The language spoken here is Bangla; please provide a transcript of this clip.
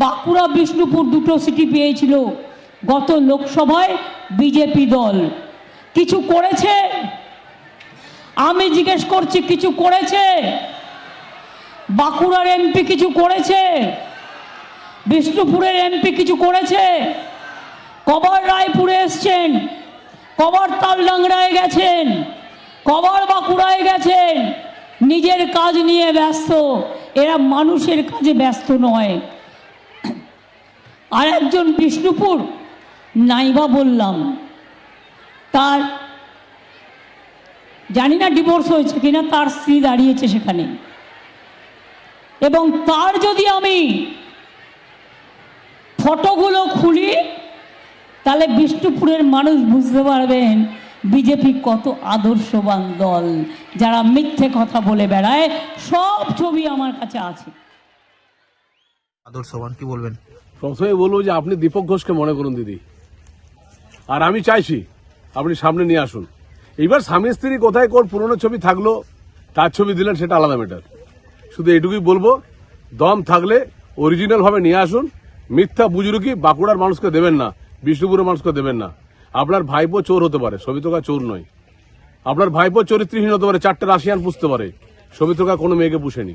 বাঁকুড়া বিষ্ণুপুর দুটো সিটি পেয়েছিল গত লোকসভায় বিজেপি দল। কিছু করেছে? আমি জিজ্ঞেস করছি, কিছু করেছে? বাঁকুড়ার এমপি কিছু করেছে? বিষ্ণুপুরের এমপি কিছু করেছে? কবার রায়পুরে এসছেন, কবার তালডাংরায় গেছেন, কবার বাঁকুড়ায় গেছেন? নিজের কাজ নিয়ে ব্যস্ত, এরা মানুষের কাজে ব্যস্ত নয়। আর একজন বিষ্ণুপুর নাইবা বললাম, তার জানি না ডিভোর্স হয়েছে কিনা, তার স্ত্রী দাঁড়িয়েছে সেখানে, এবং তার যদি আমি ফটোগুলো খুলি তাহলে বিষ্ণুপুরের মানুষ বুঝতে পারবেন বিজেপি কত আদর্শবান দল। যারা মিথ্যে কথা বলে বেড়ায়, সব ছবি আমার কাছে আছে। আদর্শবান কি বলবেন? প্রথমে বলবো যে আপনি দীপক ঘোষকে মনে করুন দিদি, আর আমি চাইছি আপনি সামনে নিয়ে আসুন। এইবার স্বামী স্ত্রী কোথায় কোন পুরনো ছবি থাকলো, তার ছবি দিলেন, সেটা আলাদা ম্যাটার। শুধু এটুকুই বলবো, দম থাকলে অরিজিনাল ভাবে নিয়ে আসুন। মিথ্যা বুজরুকি বাঁকুড়ার মানুষকে দেবেন না, বিষ্ণুপুরের মানুষকে দেবেন না। আপনার ভাইপো চোর হতে পারে, সবিতকা চোর নয়। আপনার ভাইপো চরিত্রহীন হতে পারে, 4টে রাশিয়ান পুষতে পারে, সবিতকা কোনো মেয়েকে পুষেনি।